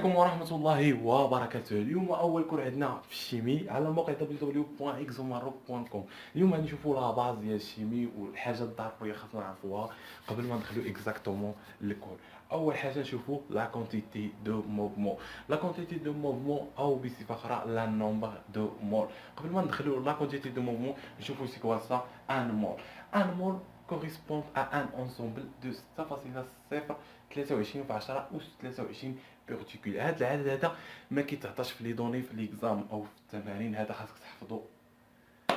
عليكم ورحمة الله وبركاته. اليوم أول كور عندنا في الشيمي على موقع www.exomarok.com. اليوم غادي نشوفوا لا باز ديال الشيمي والحاجات الضرورية خاصنا نعرفوها قبل ما ندخلو اكزاكتومون للكور. أول حاجة نشوفوا لا كونتيتي دو موفمون، لا كونتيتي دو موفمون أو بصفة أخرى لا نومبر دو مول. قبل ما ندخلو لا كونتيتي دو موفمون نشوفوا سي كوا سا ان مول. ان مول correspond à un ensemble de 6.023 في 10 أس 23 بارتيكول. هذا العدد هذا ما كيتعطاش في لي دوني في ليكزام او في التمارين، هذا خاصك تحفظو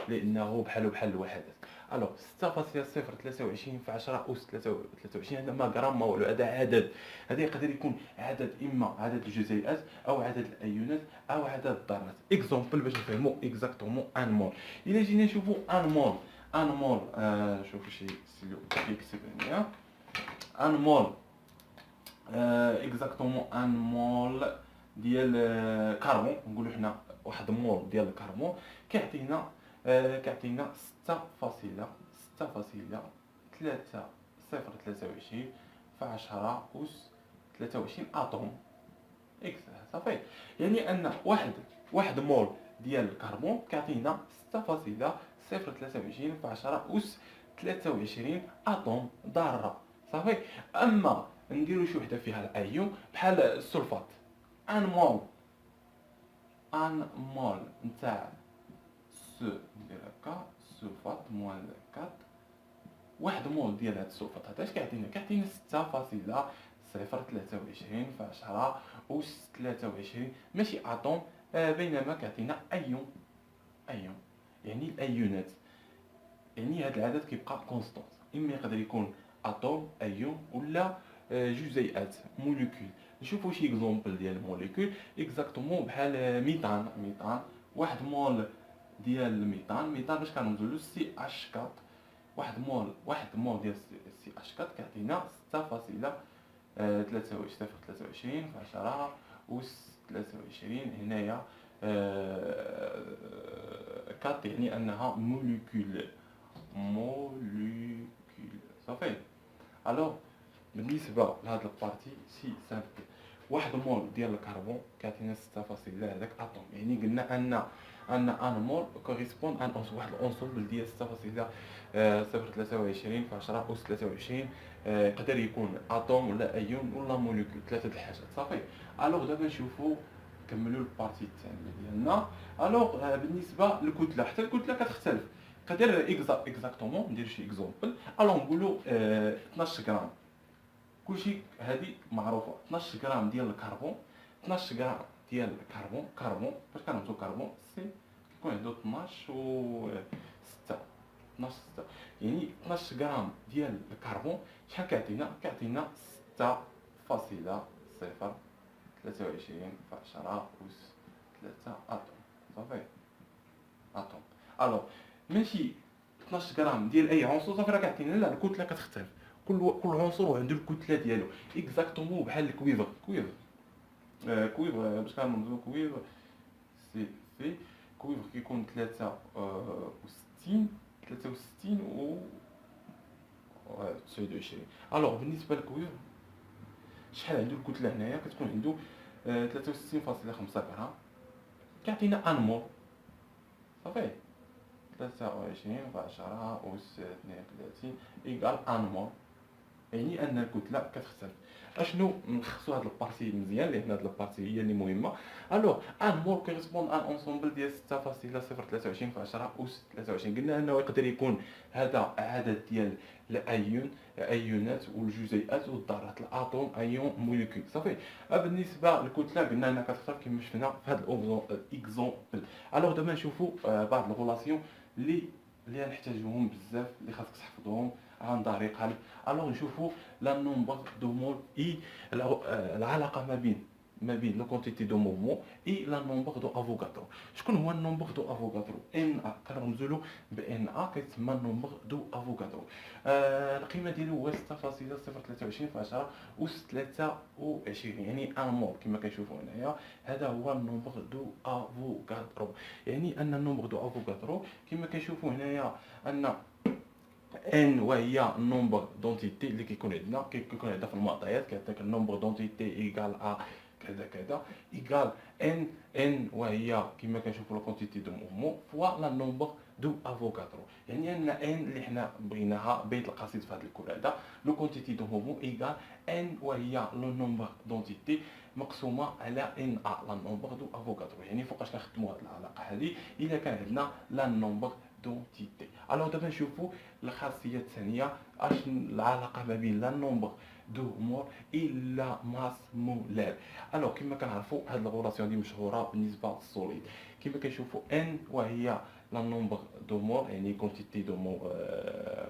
لانه بحال الوحدات. الوغ 6.023 في 10 أس 23 هذا ما غرام ما والو، هذا عدد. هذا يقدر يكون عدد، اما عدد الجزيئات او عدد الايونات او عدد الذرات. اكزومبل باش نفهمو اكزاكتومون ان مول. الا جينا نشوفو ان مول، ان مول شوفوا شي سيلو كيكتب هنايا ان مول اكزاكتومون ان مول ديال كربون. نقولوا حنا واحد مول ديال الكربون كيعطينا 6.6.323 في 10 أس 23 أتوم. اكس صافي. يعني ان واحد مول ديال الكربون كيعطينا 6.023 في 10 أس 23 أتوم ذرة. صافي. اما نديرو شي وحده فيها الايون بحال السلفات، ان مول نتاع ندير هكا سلفات موان 4. واحد مول ديال هاد السلفات هذا اش كيعطينا 6.023 في 10 أس 23 ماشي اتوم، بينما كيعطينا ايون. يعني الايونات، يعني هاد العدد كيبقى كونستانت، اما يقدر يكون اتوم ايون ولا جزيئات موليكول. نشوفوا شي اكزومبل ديال موليكول اكزاكتومون بحال ميثان. واحد مول ديال الميثان باش كنرمزو له سي اش 4. واحد مول ديال سي اش 4 كيعطينا 6.23 في 10 أس 23 هنايا 4، يعني انها موليكول. صافي. الوغ بالنسبه لهاد البارتي سي سامبل، واحد مول ديال الكربون كيعطينا 6 هذاك اتوم. يعني قلنا ان مول كوريسبوند ان واحد الانسومبل ديال 6.023 في 10 أس 23. يقدر يكون اتوم ولا ايون ولا موليكول، ثلاثه د الحاجات. صافي. الوغ دابا نشوفوا نكملوا البارتي الثانيه ديالنا. الوغ بالنسبه للكتله، حتى الكتله كتختلف. قدر اكزاكتومون ندير شي اكزومبل. الوغ نقولوا 12 غرام. كلشي هذه معروفه، 12 غرام ديال الكربون. 12 غرام ديال كربون فاش كنهضروا كربون سي كيكون عنده 12 و 6. 12 6 يعني 12 غرام ديال الكربون شحال كيعطينا 6.023 في 10 أس 3 اتوم. صافي. اتوم. الوغ ماشي 12 غرام ديال اي عنصر صافي راه كيعطينا، لا، الكتله كتختلف. كل عنصر وعنده الكتله ديالو اكزاكتومون بحال الكويفر. كويفر باش كنرمزو كويفر سي في كويفر كيكون 63 و 29. الوغ بالنسبه للكويفر شحال عنده الكتله هنايا كتكون عنده 63.5 غرام كيعطينا ان مول. صافي. 23 في 10 أس 32 إيكال ان مول، يعني ان الكتله كتختلف. اشنو نخصو هاد البارتي مزيان لان هاد البارتي هي اللي مهمه. الوغ ان مول كيرسبوند ان انسومبل ديال 6.023 في 10 أس 23. قلنا انه يقدر يكون هذا عدد ديال الايونات والجزيئات والذرات، الاتوم ايون موليكول. صافي. بالنسبه للكتله قلنا انها كتختلف كما شفنا في هذا الاكزومبل. الوغ دابا نشوفوا بعض الغولاسيون اللي نحتاجوهم بزاف، اللي خاصك تحفظهم عن ظهر قلب. الوغ نشوفوا لا نومبر دو مول اي العلاقه ما بين لو كونتيتي دو موفمون اي لا نومبر دو افوغادرو. شكون هو النومبر دو افوغادرو؟ ان ا كنرمزوا له بان ا، كيتسمى النومبر دو افوغادرو. القيمه ديالو هو 6.023 في 10 أس 23، يعني ان مول كما كنشوفوا هنايا. هذا هو النومبر دو افوغادرو. يعني ان النومبر دو افوغادرو كما كنشوفوا هنايا ان ان وهي النومبر دونتيتي اللي كيكون عندنا في المعطيات. كيعطيك النومبر دونتيتي ايكال ا كذا كذا ايكال ان وهي كما كنشوفوا لا كونتيتي دو موفمون فوا لا نومبر دو افوكادرو. يعني ان اللي حنا بغيناها بيت القصيد في هذا الكور هذا لو كونتيتي دو موفمون ايكال ان وهي لو نومبر دونتيتي مقسومه على ان ا لا نومبر دو افوكادرو. يعني فوقاش نخدموا هذه العلاقه هذه الا كان عندنا لا نومبر دونتيتي. الوغ دابا نشوفوا الخاصيه الثانيه اش العلاقه ما بين لا نومبر دو مور الا ماس مولار. الوغ كما كنعرفوا هاد الغولاسيون دي مشهوره بالنسبه للسوليد. كما كنشوفوا ان وهي لا نومبر دو مور يعني كونتيتي دو مور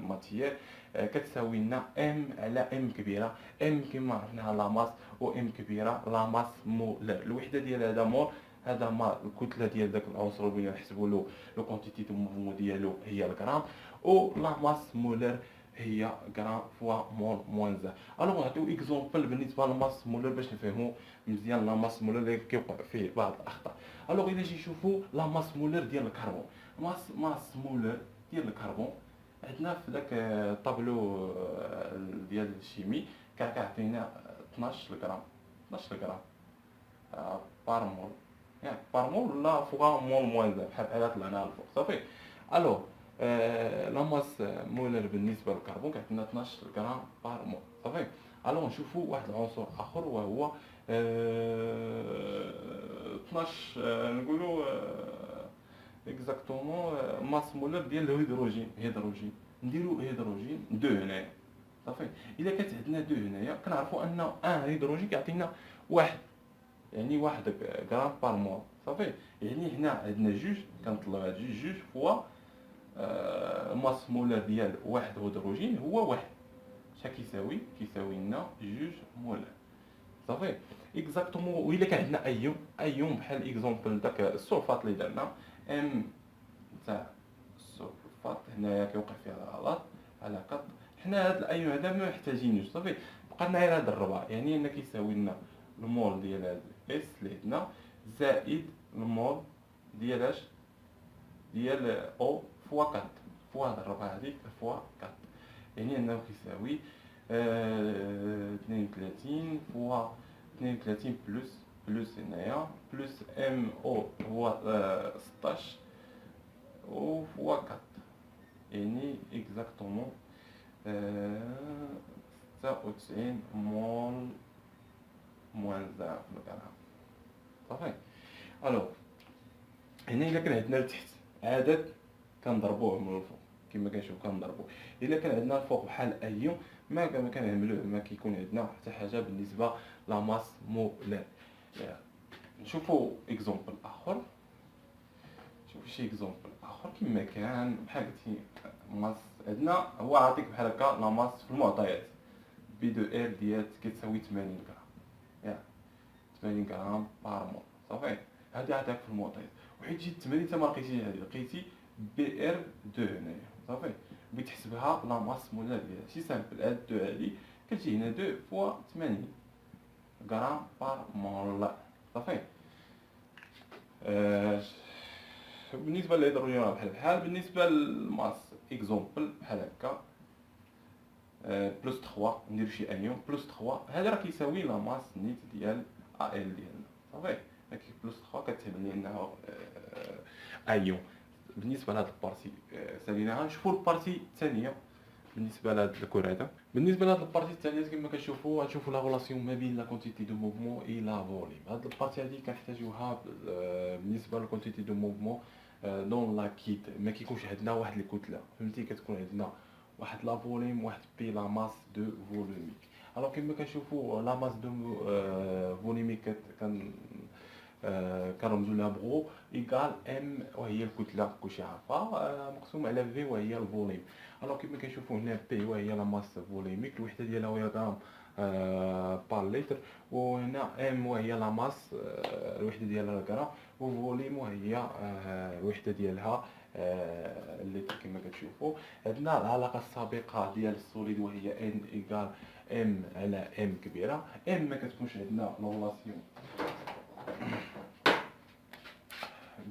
ماتيير كتساوي لنا ام على ام كبيره. ام كما عرفناها لا ماس و ام كبيره لا ماس مولار. الوحده ديال هذا مول هذا ما الكتله ديال داك العنصر اللي نحسبوا له لو كونتيتي دو موفمون ديالو هي الغرام و لا ماس مولار هي غرام فوا مول موان زان. الوغ نعطيو اكزومبل بالنسبه للماس مولر باش نفهموا مزيان لا ماس مولر اللي كيوقع فيه بعض الاخطاء. الوغ الا جي نشوفوا لا ماس مولر ديال الكربون. ماس مولر ديال الكربون عندنا في داك الطابلو ديال الشيمي كيعطينا 12 غرام 12 غرام بار مول. يعني بار مول لا فوا مول موان زان بحال طلعنا الفوق صافي. الوغ لا ماس مولر بالنسبه للكربون كيعطينا 12 غرام بار مول صافي. الوغ نشوفوا واحد العنصر اخر وهو 12 نقولوا اكزاكتومون ماس مولر ديال الهيدروجين. نديرو هيدروجين 2 هنايا صافي. الا كانت عندنا 2 هنايا كنعرفوا ان هيدروجين كيعطينا واحد يعني واحد غرام بار مول صافي. يعني هنا عندنا جوج كنطلعوا هاد جوج فوا ماس مولر ديال واحد هيدروجين هو واحد. شحال كيساوي؟ كيساوي لنا جوج مولر صافي اكزاكتومون. وإلا كان عندنا ايون بحال اكزومبل داك السلفات اللي درنا ام تاع السلفات هنايا كيوقع فيها الغلط على قط. حنا هاد الايون هذا ما محتاجينوش صافي. بقى لنا غير هاد الربع يعني ان كيساوي لنا المول ديال هاد اس اللي عندنا زائد المول ديال اش ديال او فوا 4 فوا هاد الربع هذيك فوا 4 يعني انه كيساوي 32 فوا 32 بلس هنايا بلس ام او هو 16 و فوا 4 يعني اكزاكتومون 96 مول موان زان في الغرام صافي. الوغ هنا الا كان عندنا لتحت عدد كنضربوه من الفوق كما كنشوف كنضربوه. الا كان عندنا الفوق بحال ايون ما كنعملوه ما كيكون عندنا حتى حاجه بالنسبه لا ماس مولر. نشوفوا اكزومبل اخر. شوف شي اكزومبل اخر كما كان بحال قلتي ماس عندنا هو عاطيك بحال هكا لا ماس في المعطيات بي دو ار ديال كتساوي 80 غرام ياك 80 غرام بار مول صافي. هادي عطاك في المعطيات وحيت جيت 80 انت ما لقيتيش هادي لقيتي بي ار 2 هنايا صافي. بغيت تحسبها لا ماس مولر ديالها شي سامبل هاد 2 هادي كتجي هنا 2 فوا 80 غرام بار مول صافي. بالنسبه للهيدروجين بحال بالنسبه للماس اكزومبل بحال هكا بلس 3 نديرو شي انيون بلس 3 هذا راه كيساوي لا ماس نيت ديال ا ال ديالنا صافي. هاكي بلس 3 كتبان لي انها ايون. بالنسبه لهاد البارتي ساليناها. نشوفوا البارتي الثانيه بالنسبه لهاد الكور هذا. بالنسبه لهاد البارتي الثانيه كما كتشوفوا غتشوفوا لا ريلاسيون ما بين لا كونتيتي دو موفمون اي لا فوليوم. هاد البارتي هادي كنحتاجوها بالنسبه للكونتيتي دو موفمون دون لا كيت ما كيكونش عندنا واحد الكتله فهمتي كتكون عندنا واحد لا فوليوم واحد بي لا ماس دو فولوميك. الوغ كما كنشوفوا لا ماس دو فولوميك كنرمزوا لها بغو ايكال ام وهي الكتله كلشي عارفه مقسوم على في وهي الفوليوم. الوغ كما كنشوفوا هنا بي وهي لا ماس فوليميك الوحده ديالها هي غرام بار لتر وهنا ام وهي لا ماس الوحده ديالها غرام وفوليوم وهي الوحده ديالها اللتر. كما كتشوفوا عندنا العلاقه السابقه ديال السوليد وهي ان ايكال ام على ام كبيره. ام ما كتكونش عندنا لا ريلاسيون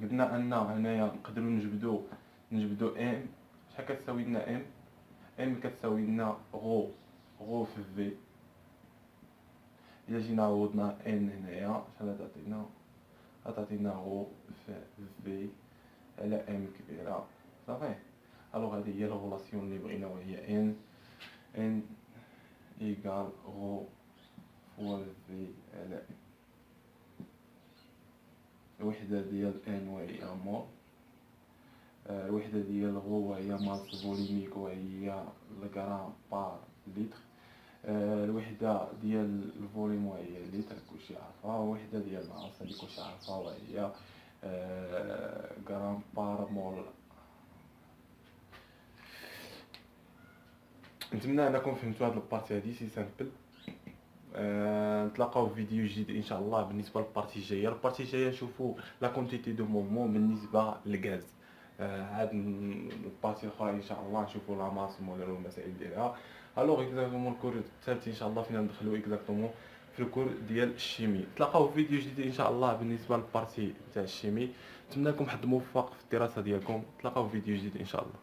قلنا ان هنايا نقدروا نجبدوا ام شحال كتساوي لنا ام كتساوي لنا غو في في الا جينا عوضنا ان هنايا شحال تعطينا؟ غتعطينا غو في على ام كبيره صافي. الوغ هذه هي الغولاسيون اللي بغينا، وهي ان ايكال غو فوا في على الوحده ديال ان وهي مول، الوحده ديال غو وهي ماس فوليميك وهي الغرام بار لتر، الوحده ديال الفوليوم وهي لتر كلشي عارفها، الوحده ديال الماس اللي كلشي عارفها وهي غرام بار مول. نتمنى انكم فهمتوا هاد البارتي هادي سي سامبل. نتلاقاو في فيديو جديد ان شاء الله. بالنسبه للبارتي الجايه، البارتي الجايه نشوفوا لا كونتيتي دو موفمون بالنسبه للغاز. عاد البارتي الاخرى ان شاء الله نشوفوا لا ماس موديل والمسائل ديالها. الوغ اكزاكتومون الكور الثالث ان شاء الله فينا ندخلوا اكزاكتومون في الكور ديال الشيمي. نتلاقاو في فيديو جديد ان شاء الله بالنسبه للبارتي تاع الشيمي. نتمنى لكم حظ موفق في الدراسه ديالكم. نتلاقاو في فيديو جديد ان شاء الله.